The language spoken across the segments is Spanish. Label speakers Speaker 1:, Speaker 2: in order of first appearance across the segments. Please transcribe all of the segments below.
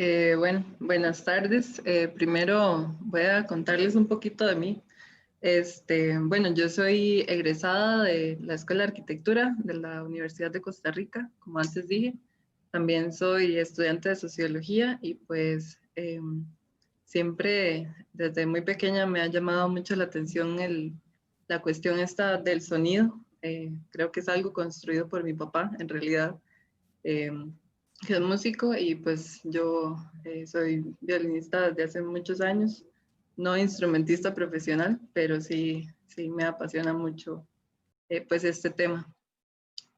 Speaker 1: Bueno, buenas tardes. Primero voy a contarles un poquito de mí. Bueno, yo soy egresada de la Escuela de Arquitectura de la Universidad de Costa Rica, como antes dije. También soy estudiante de Sociología y pues siempre desde muy pequeña me ha llamado mucho la atención la cuestión esta del sonido. Creo que es algo construido por mi papá, en realidad. Que es músico y pues yo soy violinista desde hace muchos años, no instrumentista profesional, pero sí me apasiona mucho pues este tema.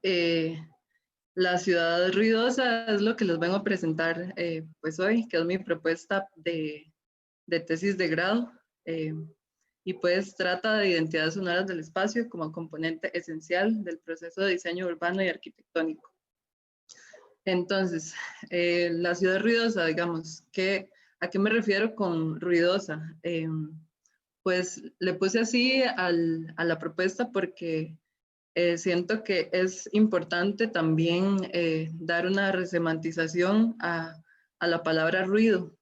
Speaker 1: Eh, la ciudad ruidosa es lo que les vengo a presentar pues hoy, que es mi propuesta de tesis de grado. Y pues trata de identidades sonoras del espacio como componente esencial del proceso de diseño urbano y arquitectónico. Entonces, la ciudad ruidosa, digamos, ¿a qué me refiero con ruidosa? Pues le puse así a la propuesta porque siento que es importante también dar una resemantización a la palabra ruido,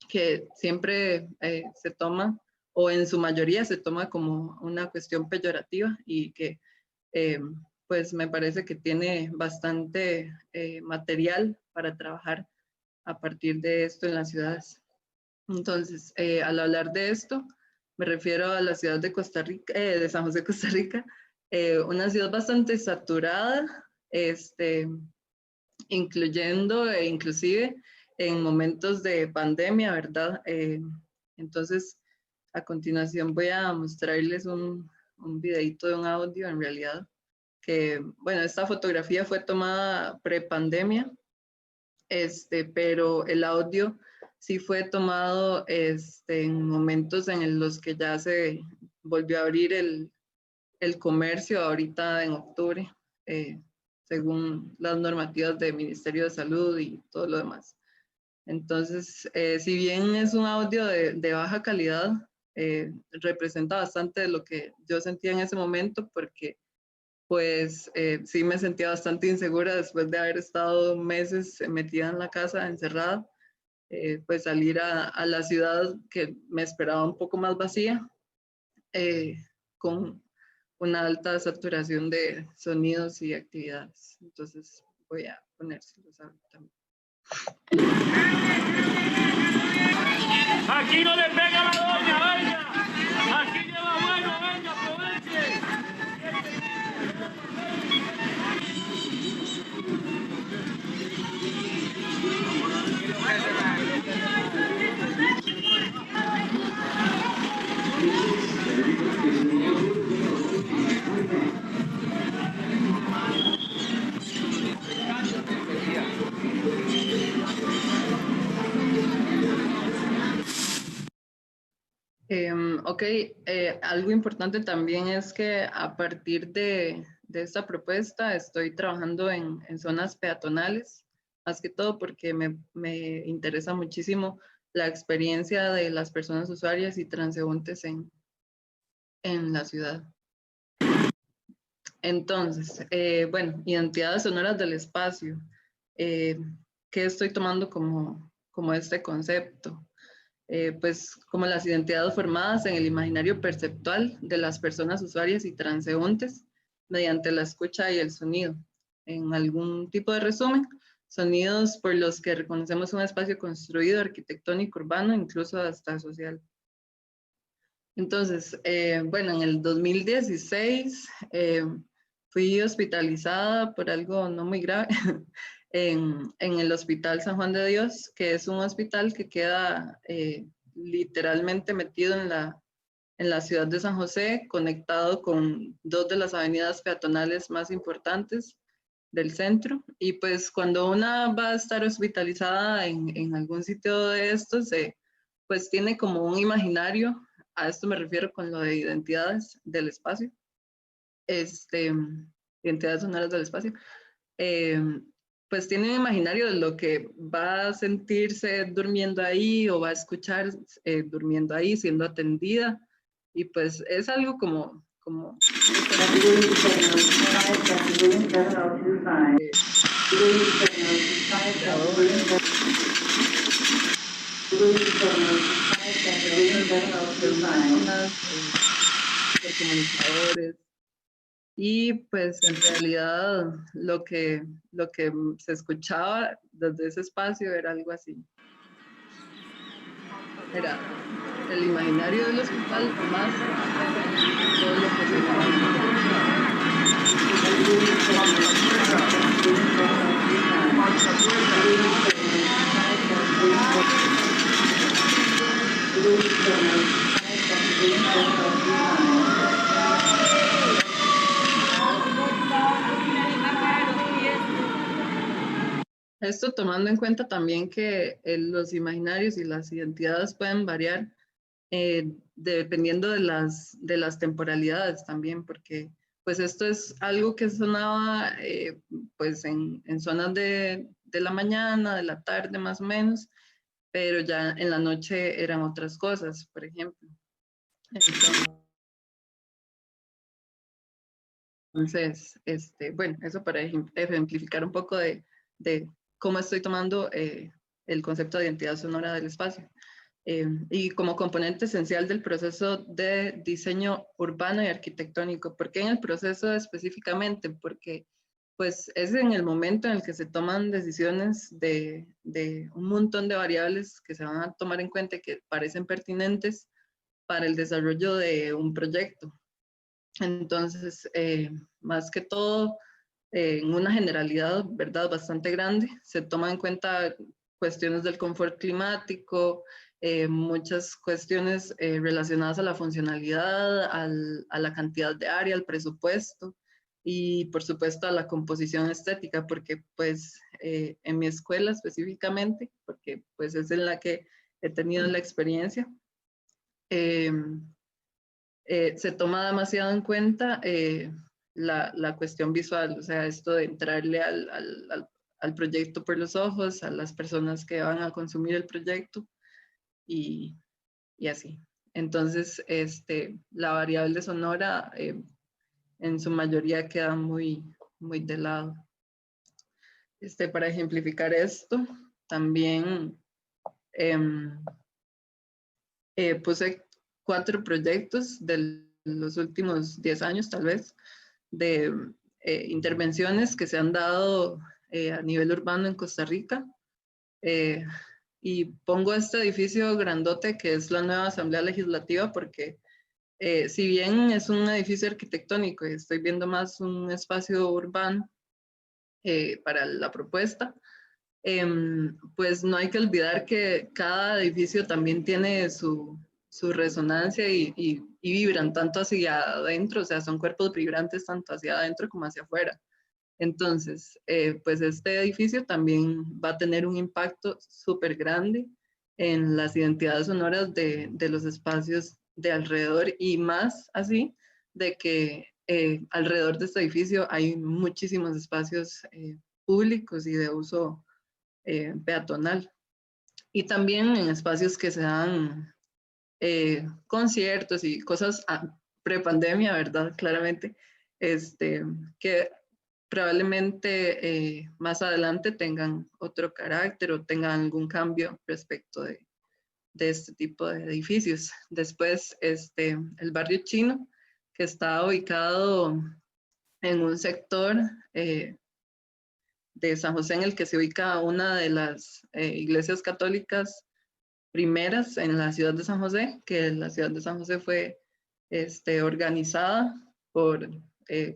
Speaker 1: que siempre se toma, o en su mayoría se toma como una cuestión peyorativa y que eh, pues me parece que tiene bastante material para trabajar a partir de esto en las ciudades. Entonces, al hablar de esto, me refiero a la ciudad de Costa Rica, de San José, Costa Rica, una ciudad bastante saturada, incluyendo e inclusive en momentos de pandemia, ¿verdad? Entonces, a continuación voy a mostrarles un videito de un audio en realidad que, bueno, esta fotografía fue tomada pre-pandemia, pero el audio sí fue tomado en momentos en los que ya se volvió a abrir el comercio ahorita en octubre, según las normativas del Ministerio de Salud y todo lo demás. Entonces, si bien es un audio de baja calidad, representa bastante de lo que yo sentía en ese momento porque pues sí me sentía bastante insegura después de haber estado meses metida en la casa, encerrada, pues salir a la ciudad que me esperaba un poco más vacía, con una alta saturación de sonidos y actividades. Entonces voy a ponérselos ahorita.
Speaker 2: Aquí no le pega la doña, venga. Aquí lleva bueno, venga, aproveche.
Speaker 1: Ok, algo importante también es que a partir de esta propuesta estoy trabajando en zonas peatonales, más que todo porque me interesa muchísimo la experiencia de las personas usuarias y transeúntes en la ciudad. Entonces, bueno, identidades sonoras del espacio. ¿Qué estoy tomando como este concepto? Pues como las identidades formadas en el imaginario perceptual de las personas usuarias y transeúntes mediante la escucha y el sonido. En algún tipo de resumen, sonidos por los que reconocemos un espacio construido, arquitectónico, urbano, incluso hasta social. Entonces, bueno, en el 2016 fui hospitalizada por algo no muy grave en el Hospital San Juan de Dios, que es un hospital que queda literalmente metido en la ciudad de San José, conectado con dos de las avenidas peatonales más importantes del centro. Y pues cuando una va a estar hospitalizada en algún sitio de estos, pues tiene como un imaginario. A esto me refiero con lo de identidades del espacio, identidades sonoras del espacio. Pues tiene un imaginario de lo que va a sentirse durmiendo ahí o va a escuchar durmiendo ahí, siendo atendida. Y pues es algo como por máquinas, por comunicadores. Y pues en realidad lo que se escuchaba desde ese espacio era algo así. Era el imaginario del hospital más todo lo que se Esto tomando en cuenta también que los imaginarios y las identidades pueden variar dependiendo de las temporalidades también, porque pues esto es algo que sonaba pues en zonas de la mañana, de la tarde más o menos, pero ya en la noche eran otras cosas, por ejemplo. Entonces, bueno, eso para ejemplificar un poco de cómo estoy tomando el concepto de identidad sonora del espacio. Y como componente esencial del proceso de diseño urbano y arquitectónico. ¿Por qué en el proceso específicamente? Porque pues es en el momento en el que se toman decisiones de un montón de variables que se van a tomar en cuenta y que parecen pertinentes para el desarrollo de un proyecto. Entonces, más que todo, en una generalidad, ¿verdad? Bastante grande, se toman en cuenta cuestiones del confort climático, muchas cuestiones relacionadas a la funcionalidad, a la cantidad de área, al presupuesto y por supuesto a la composición estética, porque pues en mi escuela específicamente, porque pues es en la que he tenido la experiencia, se toma demasiado en cuenta la cuestión visual, o sea, esto de entrarle al proyecto por los ojos, a las personas que van a consumir el proyecto y así. Entonces, la variable sonora en su mayoría queda muy de lado. Para ejemplificar esto, también puse 4 proyectos de los últimos 10 años, tal vez, de intervenciones que se han dado a nivel urbano en Costa Rica. Y pongo este edificio grandote que es la nueva Asamblea Legislativa porque si bien es un edificio arquitectónico y estoy viendo más un espacio urbano para la propuesta, pues no hay que olvidar que cada edificio también tiene su resonancia y vibran tanto hacia adentro, o sea, son cuerpos vibrantes tanto hacia adentro como hacia afuera. Entonces, pues este edificio también va a tener un impacto súper grande en las identidades sonoras de los espacios de alrededor y más así de que alrededor de este edificio hay muchísimos espacios públicos y de uso peatonal. Y también en espacios que se dan conciertos y cosas pre-pandemia, ¿verdad? Claramente, que probablemente más adelante tengan otro carácter o tengan algún cambio respecto de este tipo de edificios. Después, el barrio chino, que está ubicado en un sector de San José en el que se ubica una de las iglesias católicas primeras en la ciudad de San José, que la ciudad de San José fue organizada por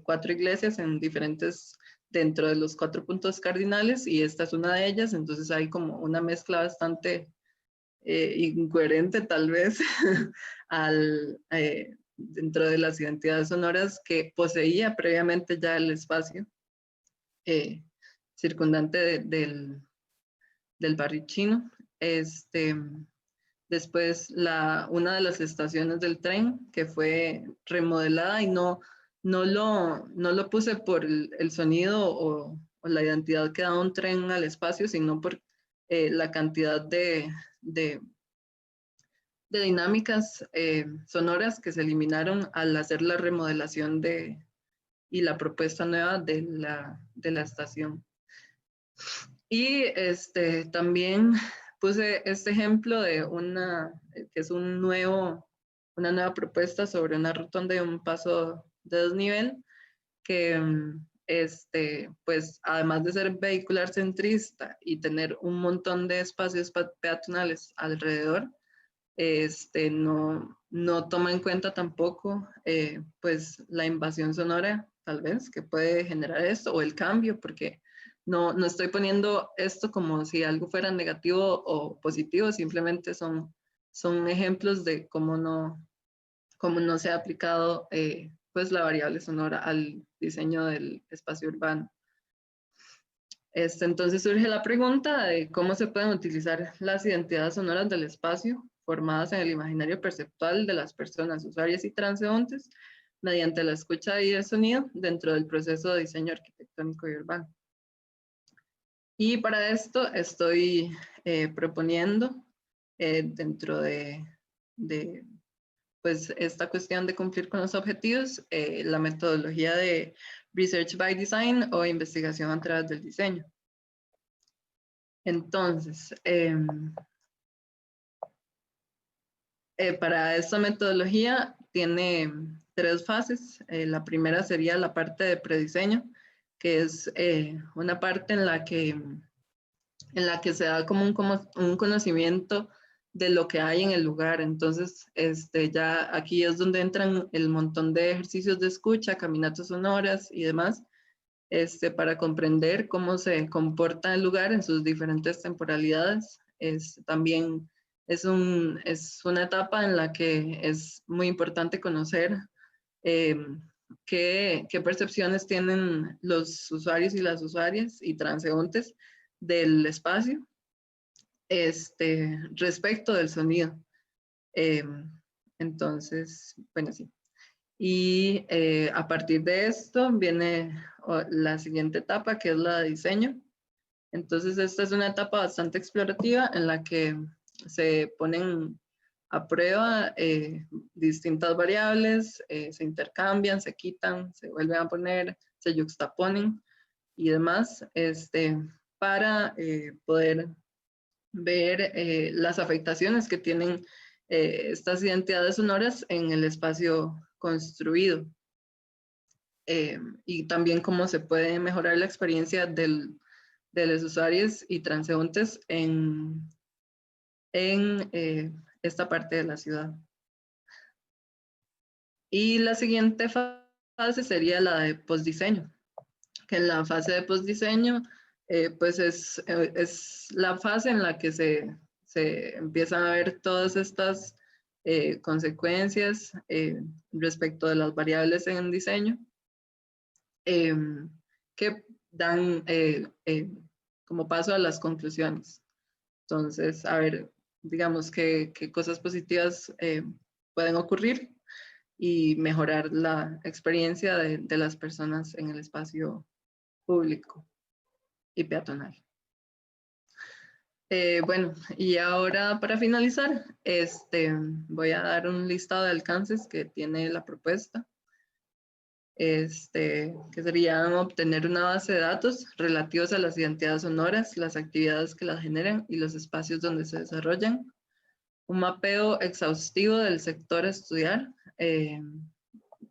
Speaker 1: 4 iglesias en diferentes, dentro de los 4 puntos cardinales, y esta es una de ellas, entonces hay como una mezcla bastante incoherente tal vez dentro de las identidades sonoras que poseía previamente ya el espacio circundante del barrio chino. Después una de las estaciones del tren que fue remodelada y no lo puse por el sonido o la identidad que da un tren al espacio, sino por la cantidad de dinámicas sonoras que se eliminaron al hacer la remodelación y la propuesta nueva de la estación. Y también puse este ejemplo de que es una nueva propuesta sobre una rotonda y un paso de desnivel que pues además de ser vehicular centrista y tener un montón de espacios peatonales alrededor, no toma en cuenta tampoco pues la invasión sonora tal vez que puede generar esto o el cambio, porque no estoy poniendo esto como si algo fuera negativo o positivo, simplemente son ejemplos de cómo no se ha aplicado pues la variable sonora al diseño del espacio urbano. Entonces surge la pregunta de cómo se pueden utilizar las identidades sonoras del espacio formadas en el imaginario perceptual de las personas, usuarias y transeúntes mediante la escucha y el sonido dentro del proceso de diseño arquitectónico y urbano. Y para esto estoy proponiendo dentro de pues esta cuestión de cumplir con los objetivos, la metodología de Research by Design o investigación a través del diseño. Entonces, para esta metodología tiene 3 fases. La primera sería la parte de prediseño, que es una parte en la que se da como un conocimiento de lo que hay en el lugar. Entonces, ya aquí es donde entran el montón de ejercicios de escucha, caminatas sonoras y demás, para comprender cómo se comporta el lugar en sus diferentes temporalidades. También es una etapa en la que es muy importante conocer qué percepciones tienen los usuarios y las usuarias y transeúntes del espacio respecto del sonido. Entonces, bueno, sí. Y a partir de esto viene la siguiente etapa, que es la de diseño. Entonces, esta es una etapa bastante explorativa en la que se ponen a prueba distintas variables, se intercambian, se quitan, se vuelven a poner, se yuxtaponen y demás, para poder ver las afectaciones que tienen estas identidades sonoras en el espacio construido. Y también cómo se puede mejorar la experiencia de los usuarios y transeúntes en esta parte de la ciudad. Y la siguiente fase sería la de postdiseño, que en la fase de postdiseño pues es la fase en la que se empiezan a ver todas estas consecuencias respecto de las variables en diseño que dan como paso a las conclusiones. Entonces, a ver, digamos qué cosas positivas pueden ocurrir y mejorar la experiencia de las personas en el espacio público y peatonal. Bueno, y ahora para finalizar, voy a dar un listado de alcances que tiene la propuesta. Que serían obtener una base de datos relativos a las identidades sonoras, las actividades que las generan y los espacios donde se desarrollan. Un mapeo exhaustivo del sector a estudiar.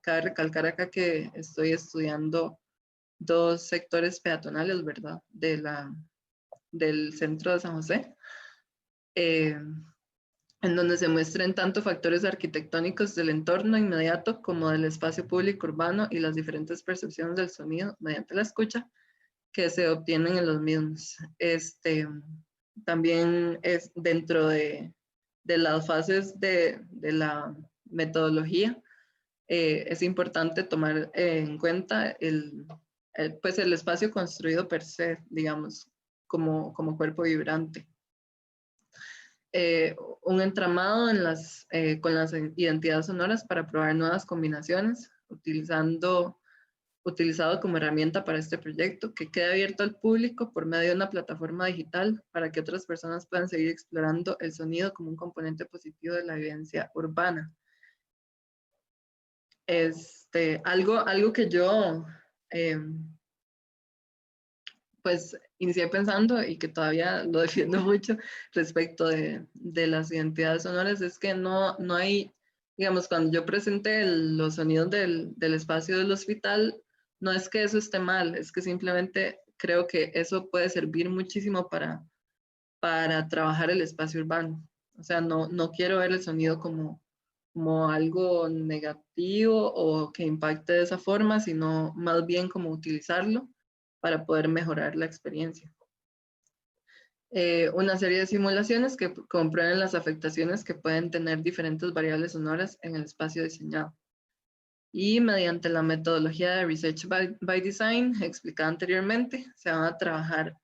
Speaker 1: Cabe recalcar acá que estoy estudiando 2 sectores peatonales, ¿verdad? Del centro de San José. En donde se muestren tanto factores arquitectónicos del entorno inmediato como del espacio público urbano y las diferentes percepciones del sonido mediante la escucha que se obtienen en los mismos. También es dentro de las fases de la metodología, es importante tomar en cuenta el espacio construido per se, digamos, como cuerpo vibrante. Un entramado con las identidades sonoras para probar nuevas combinaciones, utilizado como herramienta para este proyecto, que quede abierto al público por medio de una plataforma digital para que otras personas puedan seguir explorando el sonido como un componente positivo de la vivencia urbana. Algo que yo pues inicié pensando y que todavía lo defiendo mucho respecto de las identidades sonoras, es que no hay, digamos, cuando yo presenté los sonidos del espacio del hospital, no es que eso esté mal, es que simplemente creo que eso puede servir muchísimo para trabajar el espacio urbano. O sea, no quiero ver el sonido como algo negativo o que impacte de esa forma, sino más bien como utilizarlo para poder mejorar la experiencia. Una serie de simulaciones que comprueben las afectaciones que pueden tener diferentes variables sonoras en el espacio diseñado. Y mediante la metodología de Research by Design explicada anteriormente, se van a trabajar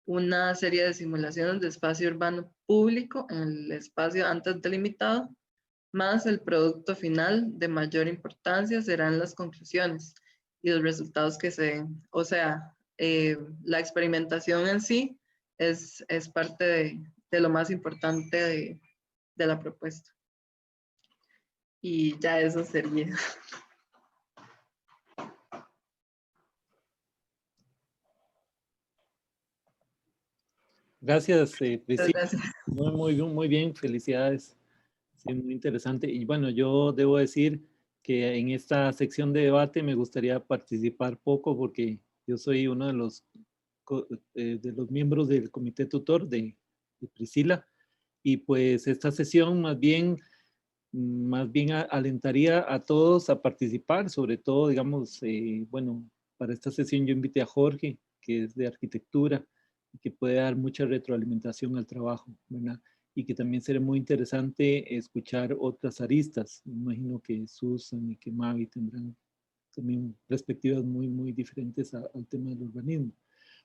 Speaker 1: una serie de simulaciones de espacio urbano público en el espacio antes delimitado, más el producto final de mayor importancia serán las conclusiones y los resultados que se den. O sea, la experimentación en sí es parte de lo más importante de la propuesta. Y ya eso sería.
Speaker 3: Gracias, Priscila.
Speaker 1: Gracias.
Speaker 3: Muy bien, felicidades. Sí, muy interesante. Y bueno, yo debo decir que en esta sección de debate me gustaría participar poco porque yo soy uno de los miembros del comité tutor de Priscila, y pues esta sesión más bien alentaría a todos a participar, sobre todo, digamos, bueno, para esta sesión yo invité a Jorge, que es de arquitectura, y que puede dar mucha retroalimentación al trabajo, ¿verdad? Y que también sería muy interesante escuchar otras aristas. Me imagino que Susan y que Mavi tendrán también perspectivas muy diferentes al tema del urbanismo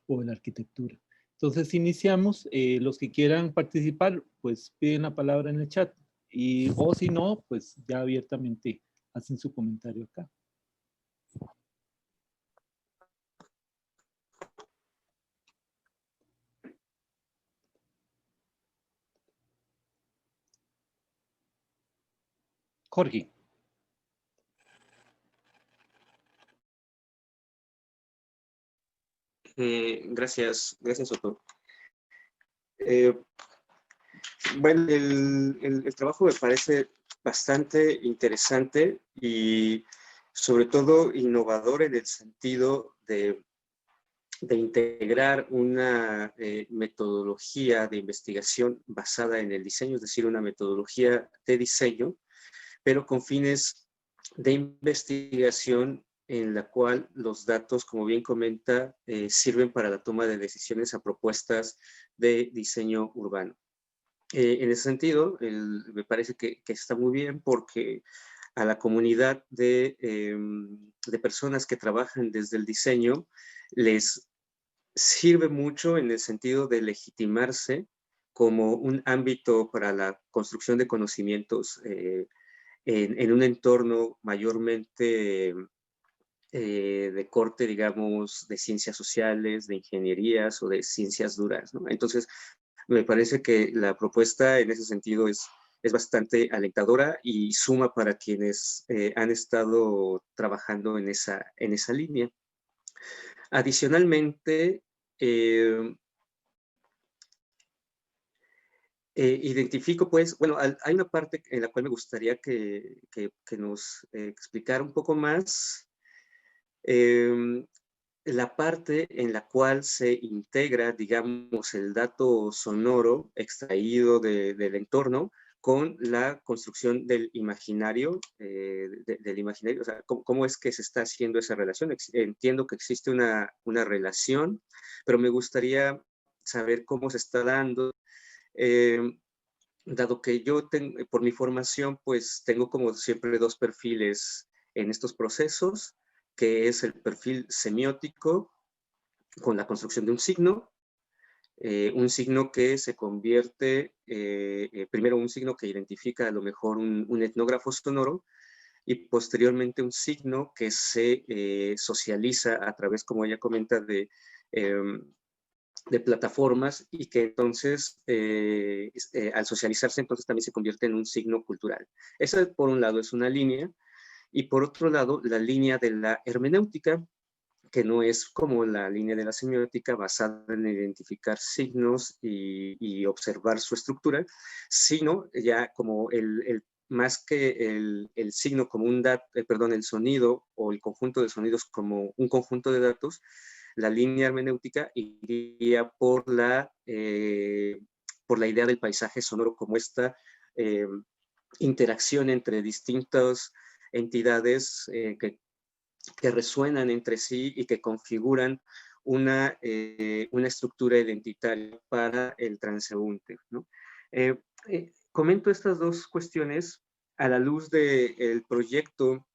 Speaker 3: o de la arquitectura. Entonces iniciamos. Los que quieran participar, pues piden la palabra en el chat. O si no, pues ya abiertamente hacen su comentario acá. Jorge.
Speaker 4: Gracias, Otto. Bueno, el trabajo me parece bastante interesante y sobre todo innovador en el sentido de integrar una metodología de investigación basada en el diseño, es decir, una metodología de diseño, pero con fines de investigación en la cual los datos, como bien comenta, sirven para la toma de decisiones a propuestas de diseño urbano. En ese sentido, me parece que está muy bien porque a la comunidad de personas que trabajan desde el diseño les sirve mucho en el sentido de legitimarse como un ámbito para la construcción de conocimientos en un entorno mayormente de corte, digamos, de ciencias sociales, de ingenierías o de ciencias duras, ¿no? Entonces, me parece que la propuesta en ese sentido es bastante alentadora y suma para quienes han estado trabajando en esa línea. Adicionalmente, identifico, pues, bueno, hay una parte en la cual me gustaría que nos explicara un poco más la parte en la cual se integra, digamos, el dato sonoro extraído del entorno con la construcción del imaginario, o sea, ¿cómo es que se está haciendo esa relación? Entiendo que existe una relación, pero me gustaría saber cómo se está dando. Dado que yo por mi formación, pues tengo como siempre dos perfiles en estos procesos, que es el perfil semiótico con la construcción de un signo que se convierte, primero un signo que identifica a lo mejor un etnógrafo sonoro, y posteriormente un signo que se socializa a través, como ella comenta, de plataformas, y que entonces al socializarse entonces también se convierte en un signo cultural. Esa, por un lado, es una línea, y por otro lado la línea de la hermenéutica, que no es como la línea de la semiótica basada en identificar signos y observar su estructura, sino ya como más que el signo como el sonido o el conjunto de sonidos como un conjunto de datos, la línea hermenéutica iría por la idea del paisaje sonoro como esta interacción entre distintas entidades que resuenan entre sí y que configuran una estructura identitaria para el transeúnte, ¿no? Comento estas dos cuestiones a la luz del proyecto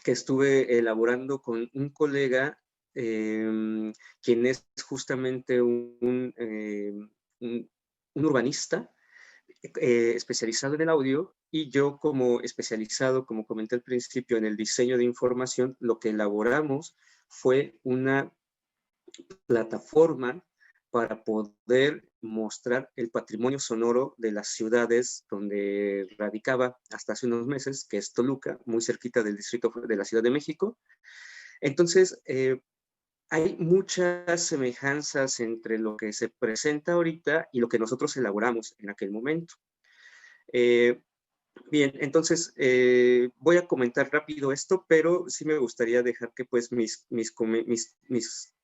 Speaker 4: que estuve elaborando con un colega, quien es justamente un urbanista especializado en el audio, y yo como especializado, como comenté al principio, en el diseño de información, lo que elaboramos fue una plataforma para poder mostrar el patrimonio sonoro de las ciudades donde radicaba hasta hace unos meses, que es Toluca, muy cerquita del distrito de la Ciudad de México. Entonces, hay muchas semejanzas entre lo que se presenta ahorita y lo que nosotros elaboramos en aquel momento. Bien, entonces voy a comentar rápido esto, pero sí me gustaría dejar que pues mis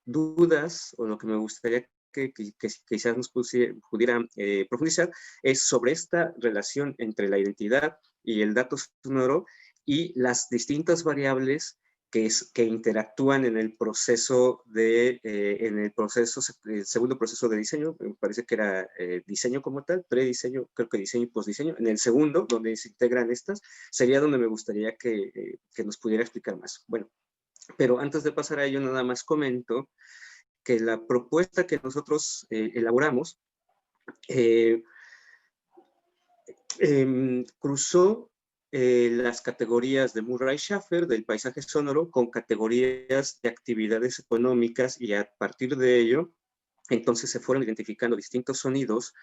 Speaker 4: dudas o lo que me gustaría que quizás nos pudieran profundizar es sobre esta relación entre la identidad y el dato sonoro y las distintas variables que interactúan en el proceso el segundo proceso de diseño. Me parece que era diseño como tal, prediseño, creo que diseño y postdiseño. En el segundo, donde se integran estas, sería donde me gustaría que nos pudiera explicar más. Bueno, pero antes de pasar a ello, nada más comento que la propuesta que nosotros elaboramos cruzó las categorías de Murray-Schaffer del paisaje sonoro con categorías de actividades económicas, y a partir de ello, entonces se fueron identificando distintos sonidos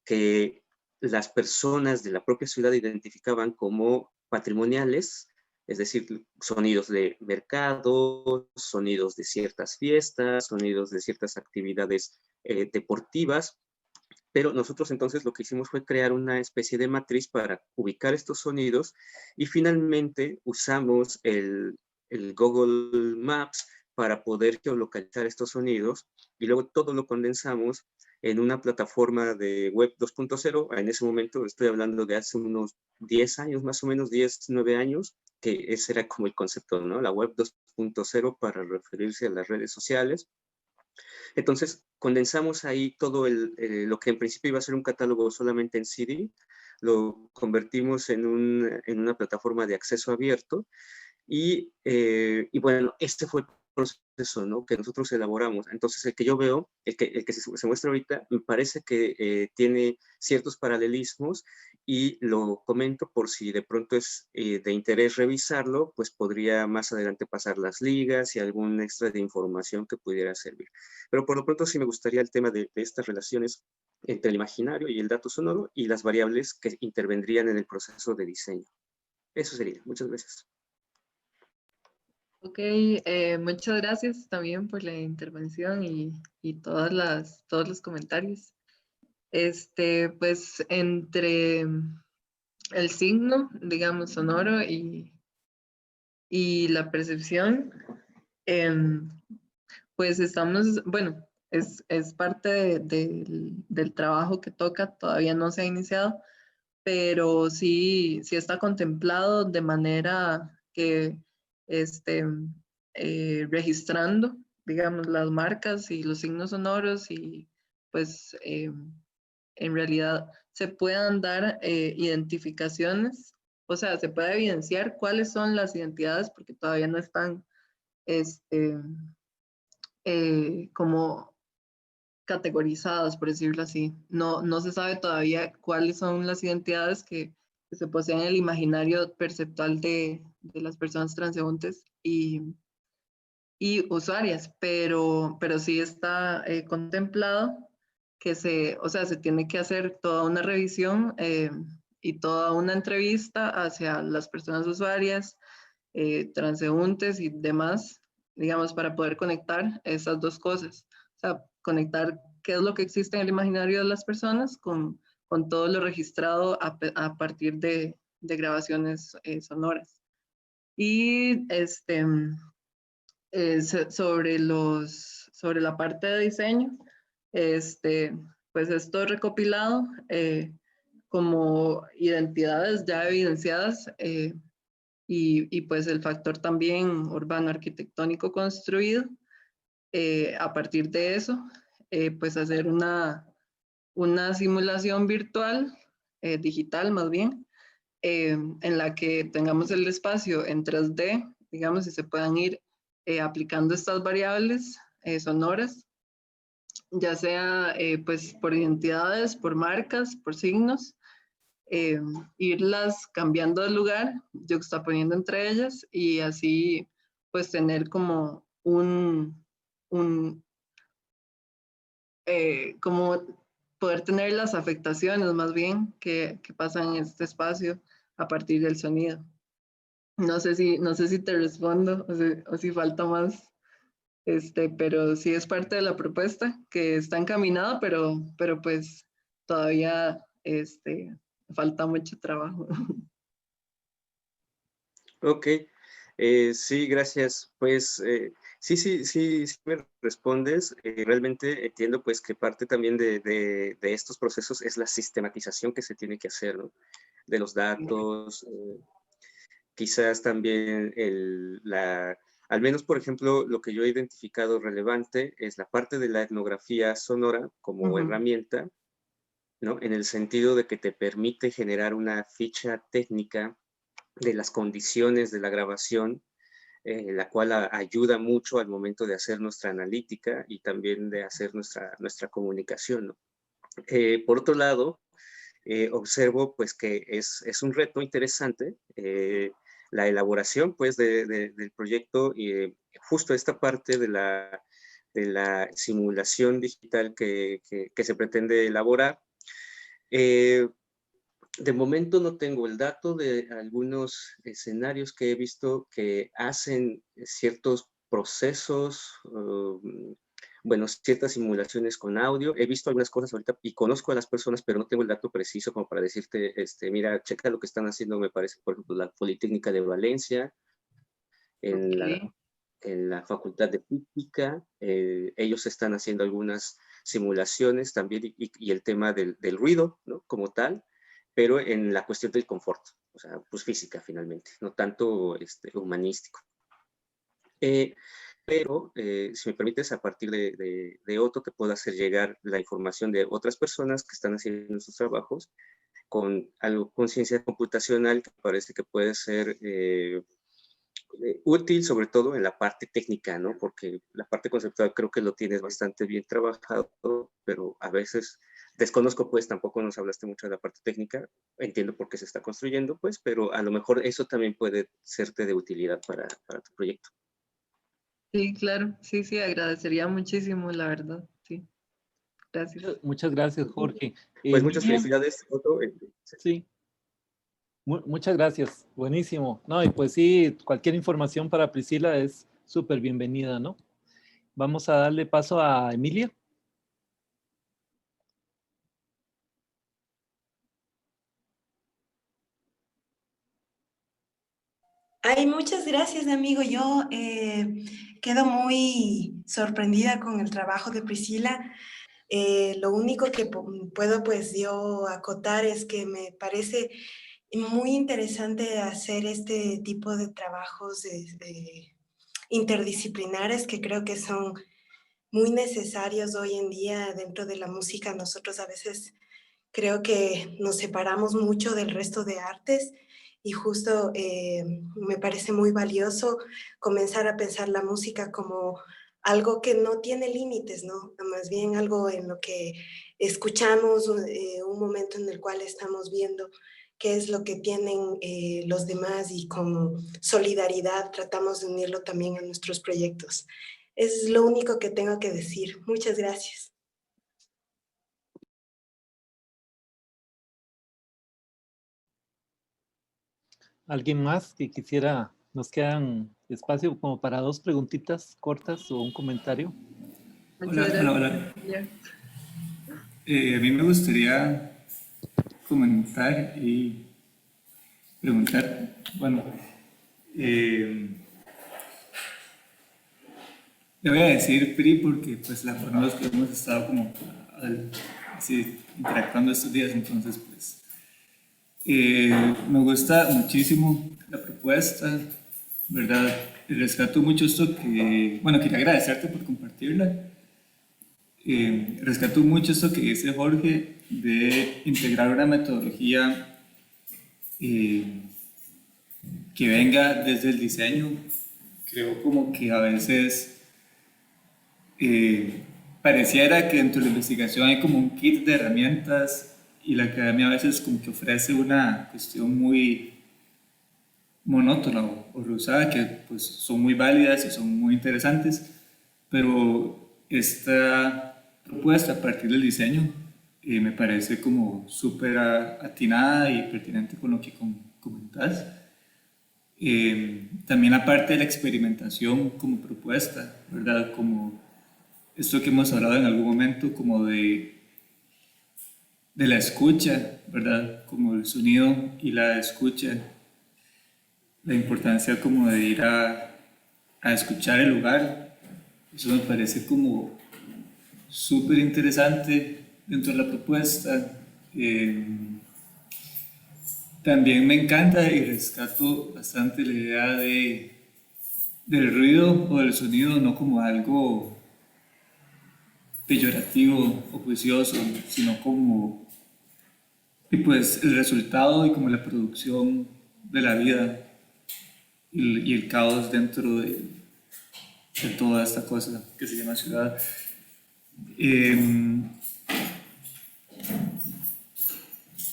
Speaker 4: que las personas de la propia ciudad identificaban como patrimoniales, es decir, sonidos de mercado, sonidos de ciertas fiestas, sonidos de ciertas actividades deportivas. Pero nosotros entonces lo que hicimos fue crear una especie de matriz para ubicar estos sonidos, y finalmente usamos el Google Maps para poder geolocalizar estos sonidos, y luego todo lo condensamos en una plataforma de web 2.0. En ese momento estoy hablando de hace unos 10 años, más o menos 10, 9 años, que ese era como el concepto, ¿no? La web 2.0 para referirse a las redes sociales. Entonces, condensamos ahí todo lo que en principio iba a ser un catálogo solamente en CD, lo convertimos en una plataforma de acceso abierto, y bueno, este fue el proceso, ¿no?, que nosotros elaboramos. Entonces, el que yo veo, el que se muestra ahorita, me parece que tiene ciertos paralelismos, y lo comento por si de pronto es de interés revisarlo, pues podría más adelante pasar las ligas y algún extra de información que pudiera servir. Pero por lo pronto sí me gustaría el tema de estas relaciones entre el imaginario y el dato sonoro y las variables que intervendrían en el proceso de diseño. Eso sería. Muchas gracias.
Speaker 1: Ok, muchas gracias también por la intervención y todos los comentarios. Pues entre el signo, digamos, sonoro y la percepción, pues estamos, bueno, es parte del trabajo que toca, todavía no se ha iniciado, pero sí está contemplado de manera que registrando, digamos, las marcas y los signos sonoros, y pues en realidad se puedan dar identificaciones, o sea, se puede evidenciar cuáles son las identidades, porque todavía no están como categorizadas, por decirlo así. No se sabe todavía cuáles son las identidades que se poseen en el imaginario perceptual de las personas transeúntes y usuarias, pero sí está contemplado que o sea, se tiene que hacer toda una revisión y toda una entrevista hacia las personas usuarias, transeúntes y demás, digamos, para poder conectar esas dos cosas. O sea, conectar qué es lo que existe en el imaginario de las personas con todo lo registrado a partir de grabaciones sonoras. Y sobre la parte de diseño, pues esto recopilado como identidades ya evidenciadas y pues el factor también urbano arquitectónico construido. A partir de eso, pues hacer una simulación virtual, digital más bien, en la que tengamos el espacio en 3D, digamos, y se puedan ir aplicando estas variables sonoras, ya sea pues por identidades, por marcas, por signos, eh, irlas cambiando de lugar, juxtaponiendo entre ellas y así pues tener como un como poder tener las afectaciones más bien que pasan en este espacio a partir del sonido. No sé si te respondo o si falta más, pero sí es parte de la propuesta que está encaminada, pero pues todavía falta mucho trabajo.
Speaker 4: Ok, sí, gracias. Pues sí me respondes. Realmente entiendo pues que parte también de estos procesos es la sistematización que se tiene que hacer, ¿no? De los datos, quizás también al menos por ejemplo, lo que yo he identificado relevante es la parte de la etnografía sonora como herramienta, ¿no? En el sentido de que te permite generar una ficha técnica de las condiciones de la grabación, la cual ayuda mucho al momento de hacer nuestra analítica y también de hacer nuestra comunicación, ¿no? Por otro lado, observo pues que es un reto interesante la elaboración pues del proyecto y justo esta parte de la simulación digital que se pretende elaborar. De momento no tengo el dato de algunos escenarios que he visto que hacen ciertos procesos, bueno, ciertas simulaciones con audio. He visto algunas cosas ahorita y conozco a las personas, pero no tengo el dato preciso como para decirte, mira, checa lo que están haciendo, me parece, por ejemplo, la Politécnica de Valencia, en la,
Speaker 1: Okay.
Speaker 4: en la Facultad de Física. Ellos están haciendo algunas simulaciones también y el tema del ruido, ¿no? Como tal, pero en la cuestión del confort, o sea, pues física finalmente, no tanto humanístico. Pero, si me permites, a partir de Otto te puedo hacer llegar la información de otras personas que están haciendo sus trabajos con algo con ciencia computacional que parece que puede ser útil, sobre todo en la parte técnica, ¿no? Porque la parte conceptual creo que lo tienes bastante bien trabajado, pero a veces desconozco, pues tampoco nos hablaste mucho de la parte técnica, entiendo por qué se está construyendo, pues, pero a lo mejor eso también puede serte de utilidad para tu proyecto.
Speaker 1: Sí, claro, sí, sí, agradecería muchísimo, la verdad, sí, gracias.
Speaker 3: Muchas gracias, Jorge.
Speaker 4: Pues muchas
Speaker 3: Miriam,
Speaker 4: felicidades, Otto.
Speaker 3: sí, muchas gracias. Buenísimo. No, y pues sí, cualquier información para Priscila es súper bienvenida, ¿no? Vamos a darle paso a Emilia.
Speaker 5: Ay, muchas gracias, amigo. Yo quedo muy sorprendida con el trabajo de Priscila. Lo único que puedo pues yo acotar es que me parece muy interesante hacer este tipo de trabajos interdisciplinares que creo que son muy necesarios hoy en día dentro de la música. Nosotros a veces creo que nos separamos mucho del resto de artes y justo me parece muy valioso comenzar a pensar la música como algo que no tiene límites, ¿no? Más bien algo en lo que escuchamos, un momento en el cual estamos viendo qué es lo que tienen los demás y con solidaridad tratamos de unirlo también a nuestros proyectos. Es lo único que tengo que decir. Muchas gracias.
Speaker 3: ¿Alguien más que quisiera? Nos quedan espacio como para 2 preguntitas cortas o un comentario.
Speaker 1: Muchas
Speaker 6: Hola, hola,
Speaker 1: gracias.
Speaker 6: hola. A mí me gustaría comentar y preguntar, bueno, le voy a decir Pri porque pues la conozco, hemos estado como así interactuando estos días, entonces pues me gusta muchísimo la propuesta, ¿verdad? Rescato mucho esto que, bueno, quería agradecerte por compartirla. Rescato mucho esto que dice Jorge de integrar una metodología que venga desde el diseño. Creo como que a veces pareciera que dentro de la investigación hay como un kit de herramientas y la academia a veces como que ofrece una cuestión muy monótona o rehusada, que pues son muy válidas y son muy interesantes, pero esta propuesta a partir del diseño me parece como súper atinada y pertinente con lo que comentás. También la parte de la experimentación como propuesta, ¿verdad? Como esto que hemos hablado en algún momento, como de la escucha, ¿verdad? Como el sonido y la escucha, la importancia como de ir a escuchar el lugar. Eso me parece como súper interesante dentro de la propuesta. También me encanta y rescato bastante la idea del ruido o del sonido, no como algo peyorativo o juicioso, sino como y pues el resultado y como la producción de la vida y el caos dentro de toda esta cosa que se llama ciudad.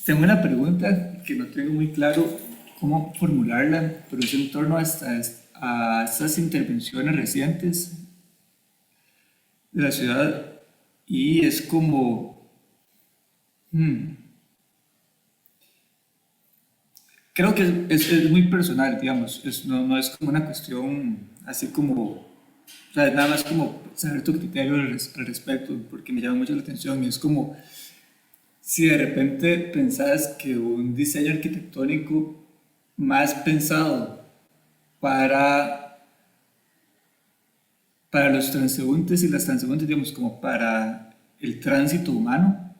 Speaker 6: Tengo una pregunta que no tengo muy claro cómo formularla, pero es en torno a estas intervenciones recientes de la ciudad y es como... creo que es muy personal, digamos, no es como una cuestión así como, o sea, nada más como saber tu criterio al respecto, porque me llama mucho la atención y es como si de repente pensás que un diseño arquitectónico más pensado para, para los transeúntes y las transeúntes, digamos, como para el tránsito humano,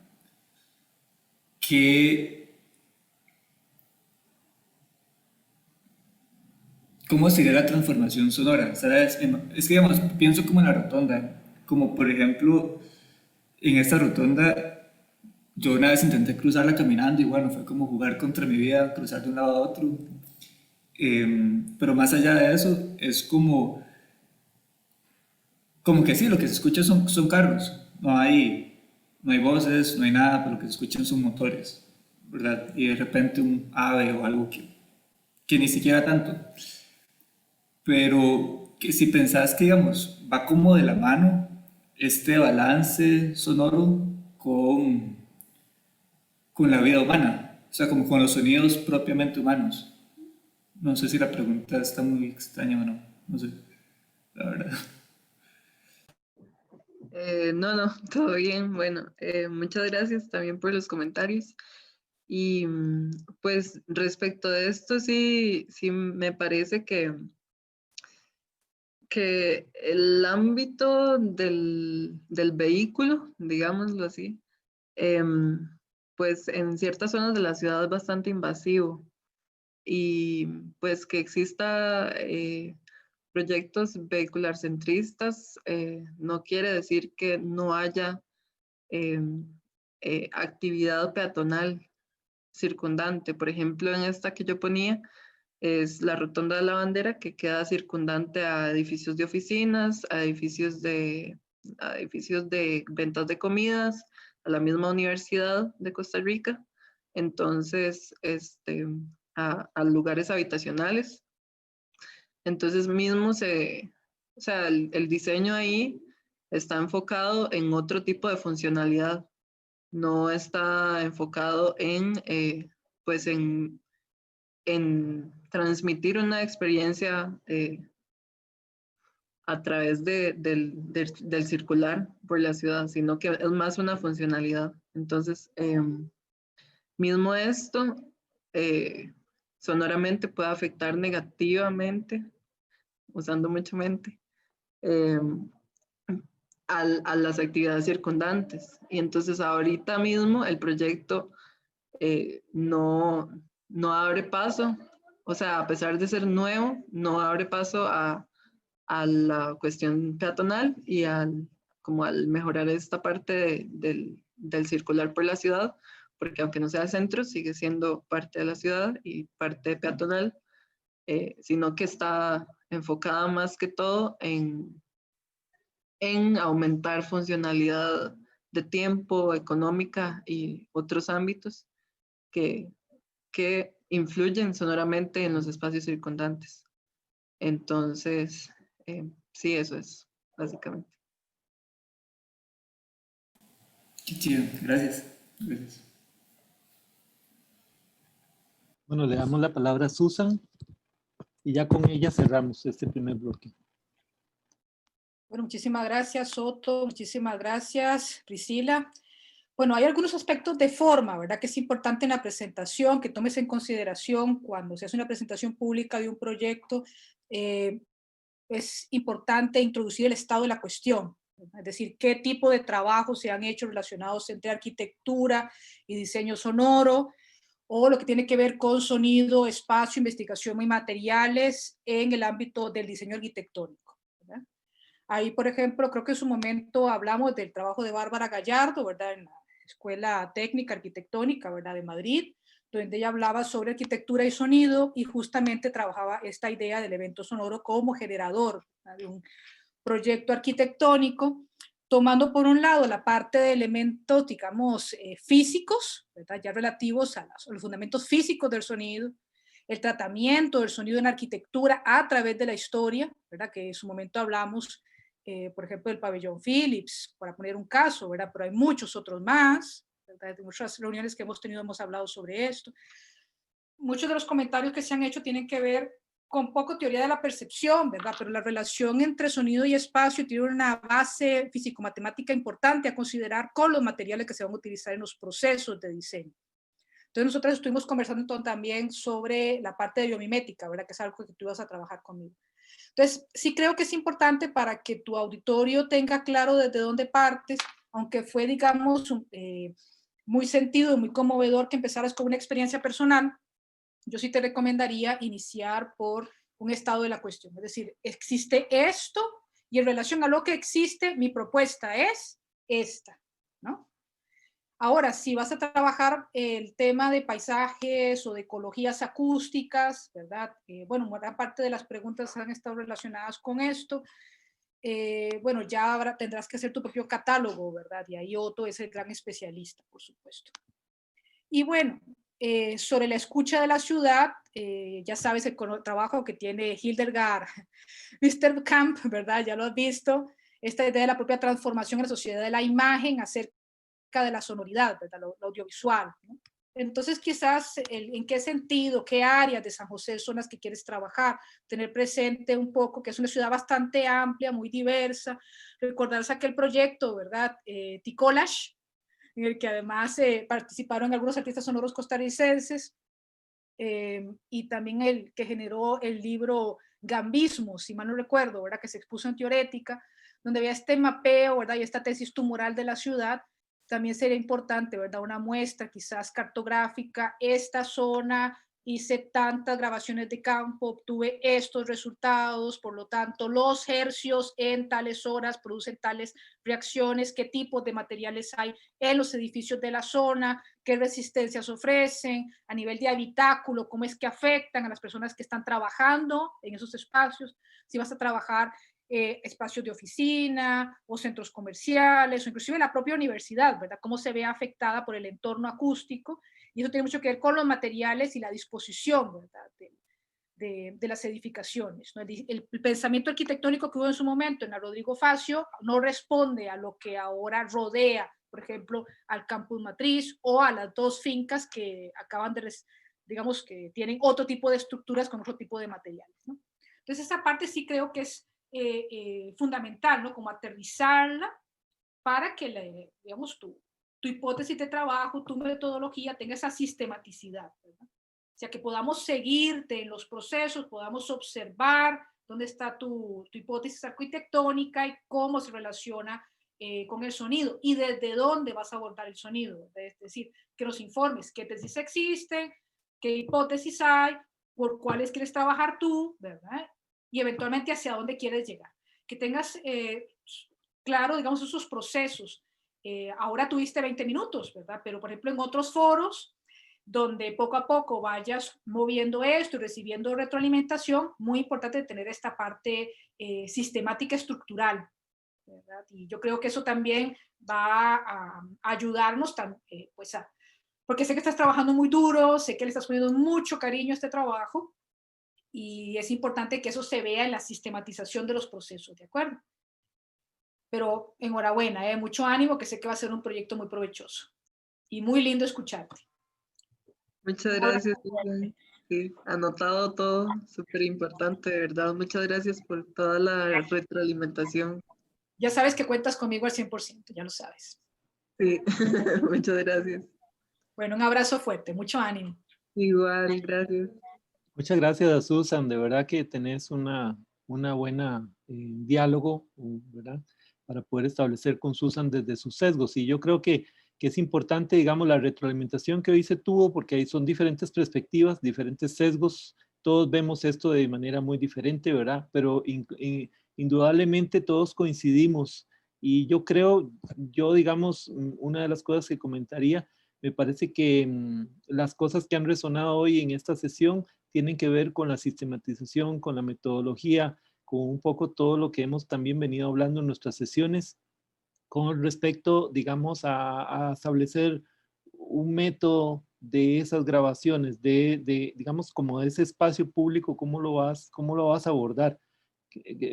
Speaker 6: ¿cómo sería la transformación sonora? ¿Sabes? Es que, digamos, pienso como en la rotonda, como por ejemplo, en esta rotonda yo una vez intenté cruzarla caminando y bueno, fue como jugar contra mi vida, cruzar de un lado a otro. Pero más allá de eso, es como que sí, lo que se escucha son carros, no hay voces, no hay nada, pero lo que se escuchan son motores, ¿verdad? Y de repente un ave o algo que ni siquiera tanto. Pero que si pensás que, digamos, va como de la mano este balance sonoro con la vida humana, o sea, como con los sonidos propiamente humanos. No sé si la pregunta está muy extraña o no, no sé, la verdad.
Speaker 1: No, todo bien. Bueno, muchas gracias también por los comentarios. Y pues respecto de esto, sí me parece que el ámbito del vehículo, digámoslo así, em, pues en ciertas zonas de la ciudad es bastante invasivo y pues que exista proyectos vehicular centristas no quiere decir que no haya actividad peatonal circundante. Por ejemplo, en esta que yo ponía, es la Rotonda de la Bandera, que queda circundante a edificios de oficinas, a edificios de ventas de comidas, a la misma Universidad de Costa Rica, entonces, a lugares habitacionales. Entonces o sea, el diseño ahí está enfocado en otro tipo de funcionalidad, no está enfocado pues en transmitir una experiencia a través del circular por la ciudad, sino que es más una funcionalidad. Entonces, mismo esto, sonoramente puede afectar negativamente, usando mucha mente, a las actividades circundantes. Y entonces ahorita mismo el proyecto no abre paso, o sea, a pesar de ser nuevo, no abre paso a la cuestión peatonal y como al mejorar esta parte del circular por la ciudad, porque aunque no sea centro, sigue siendo parte de la ciudad y parte peatonal, sino que está enfocada más que todo en aumentar funcionalidad de tiempo, económica y otros ámbitos que influyen sonoramente en los espacios circundantes. Entonces, sí, eso es, básicamente.
Speaker 6: Qué chido, gracias. Gracias.
Speaker 3: Bueno, le damos la palabra a Susan y ya con ella cerramos este primer bloque.
Speaker 7: Bueno, muchísimas gracias, Soto. Muchísimas gracias, Priscila. Bueno, hay algunos aspectos de forma, ¿verdad? Que es importante en la presentación, que tomes en consideración cuando se hace una presentación pública de un proyecto. Es importante introducir el estado de la cuestión, es decir, qué tipo de trabajos se han hecho relacionados entre arquitectura y diseño sonoro, o lo que tiene que ver con sonido, espacio, investigación y materiales en el ámbito del diseño arquitectónico, ¿verdad? Ahí, por ejemplo, creo que en su momento hablamos del trabajo de Bárbara Gallardo, ¿verdad? En la Escuela Técnica Arquitectónica, ¿verdad? De Madrid, donde ella hablaba sobre arquitectura y sonido y justamente trabajaba esta idea del evento sonoro como generador, ¿verdad? De un proyecto arquitectónico, tomando por un lado la parte de elementos, digamos, físicos, ¿verdad? Ya relativos a los fundamentos físicos del sonido, el tratamiento del sonido en arquitectura a través de la historia, ¿verdad? Que en su momento hablamos, por ejemplo, del pabellón Philips, para poner un caso, ¿verdad? Pero hay muchos otros más, ¿verdad? En muchas reuniones que hemos tenido hemos hablado sobre esto. Muchos de los comentarios que se han hecho tienen que ver con poco teoría de la percepción, ¿verdad? Pero la relación entre sonido y espacio tiene una base físico-matemática importante a considerar con los materiales que se van a utilizar en los procesos de diseño. Entonces nosotros estuvimos conversando también sobre la parte de biomimética, ¿verdad? Que es algo que tú ibas a trabajar conmigo. Entonces sí creo que es importante para que tu auditorio tenga claro desde dónde partes, aunque fue, digamos, muy sentido, muy conmovedor que empezaras con una experiencia personal. Yo sí te recomendaría iniciar por un estado de la cuestión, es decir, existe esto y en relación a lo que existe, mi propuesta es esta, ¿no? Ahora, si vas a trabajar el tema de paisajes o de ecologías acústicas, ¿verdad? Bueno, gran parte de las preguntas han estado relacionadas con esto. Bueno, ya tendrás que hacer tu propio catálogo, ¿verdad? Y ahí Otto es el gran especialista, por supuesto. Y bueno, sobre la escucha de la ciudad, ya sabes el trabajo que tiene Hildegard Camp, ¿verdad? Ya lo has visto, esta idea de la propia transformación en la sociedad de la imagen acerca de la sonoridad, ¿verdad? Lo audiovisual, ¿no? Entonces, quizás, ¿en qué sentido, qué áreas de San José son las que quieres trabajar? Tener presente un poco que es una ciudad bastante amplia, muy diversa. Recordarse aquel proyecto, ¿verdad? Ticolash, en el que además participaron algunos artistas sonoros costarricenses, y también el que generó el libro Gambismo, si mal no recuerdo, ¿verdad? Que se expuso en Teorética, donde había este mapeo, ¿verdad? Y esta tesis tumoral de la ciudad. También sería importante, ¿verdad? Una muestra quizás cartográfica, esta zona, hice tantas grabaciones de campo, obtuve estos resultados, por lo tanto, los hercios en tales horas producen tales reacciones, qué tipos de materiales hay en los edificios de la zona, qué resistencias ofrecen, a nivel de habitáculo, cómo es que afectan a las personas que están trabajando en esos espacios, si vas a trabajar espacios de oficina o centros comerciales o inclusive la propia universidad, ¿verdad? Cómo se ve afectada por el entorno acústico, y eso tiene mucho que ver con los materiales y la disposición, ¿verdad? De las edificaciones, ¿no? El pensamiento arquitectónico que hubo en su momento en la Rodrigo Facio no responde a lo que ahora rodea, por ejemplo, al campus matriz o a las dos fincas que acaban de, digamos, que tienen otro tipo de estructuras con otro tipo de materiales, ¿no? Entonces esa parte sí creo que es fundamental, ¿no? Como aterrizarla para que, digamos, tu hipótesis de trabajo, tu metodología tenga esa sistematicidad, ¿verdad? O sea, que podamos seguirte en los procesos, podamos observar dónde está tu hipótesis arquitectónica y cómo se relaciona con el sonido y desde dónde vas a abordar el sonido. Es decir, que nos informes qué tesis existen, qué hipótesis hay, por cuáles quieres trabajar tú, ¿verdad? Y eventualmente hacia dónde quieres llegar. Que tengas claro, digamos, esos procesos. Ahora tuviste 20 minutos, ¿verdad? Pero, por ejemplo, en otros foros, donde poco a poco vayas moviendo esto y recibiendo retroalimentación, muy importante tener esta parte sistemática estructural, ¿verdad? Y yo creo que eso también va a ayudarnos, pues porque sé que estás trabajando muy duro, sé que le estás poniendo mucho cariño a este trabajo y es importante que eso se vea en la sistematización de los procesos, ¿de acuerdo? Pero enhorabuena, mucho ánimo, que sé que va a ser un proyecto muy provechoso y muy lindo escucharte.
Speaker 1: Muchas gracias, Susan. Sí, anotado todo, súper importante, de verdad. Muchas gracias por toda la retroalimentación.
Speaker 7: Ya sabes que cuentas conmigo al 100%, ya lo sabes.
Speaker 1: Sí, muchas gracias.
Speaker 7: Bueno, un abrazo fuerte, mucho ánimo.
Speaker 1: Igual, gracias.
Speaker 3: Muchas gracias, Susan. De verdad que tenés una buena diálogo, ¿verdad? Para poder establecer con Susan desde sus sesgos. Y yo creo que es importante, digamos, la retroalimentación que hoy se tuvo, porque ahí son diferentes perspectivas, diferentes sesgos. Todos vemos esto de manera muy diferente, ¿verdad? Pero indudablemente todos coincidimos. Y yo creo, digamos, una de las cosas que comentaría, me parece que las cosas que han resonado hoy en esta sesión tienen que ver con la sistematización, con la metodología, con un poco todo lo que hemos también venido hablando en nuestras sesiones con respecto, digamos, a establecer un método de esas grabaciones, digamos, como de ese espacio público, cómo lo vas a abordar.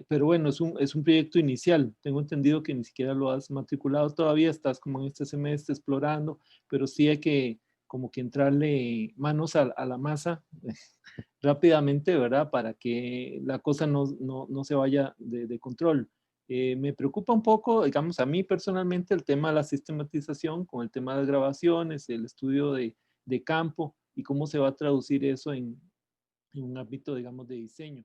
Speaker 3: Pero bueno, es un proyecto inicial. Tengo entendido que ni siquiera lo has matriculado todavía, estás como en este semestre explorando, pero sí hay que como que entrarle manos a la masa rápidamente, ¿verdad? Para que la cosa no se vaya de control. Me preocupa un poco, digamos, a mí personalmente el tema de la sistematización con el tema de las grabaciones, el estudio de campo y cómo se va a traducir eso en un ámbito, digamos, de diseño.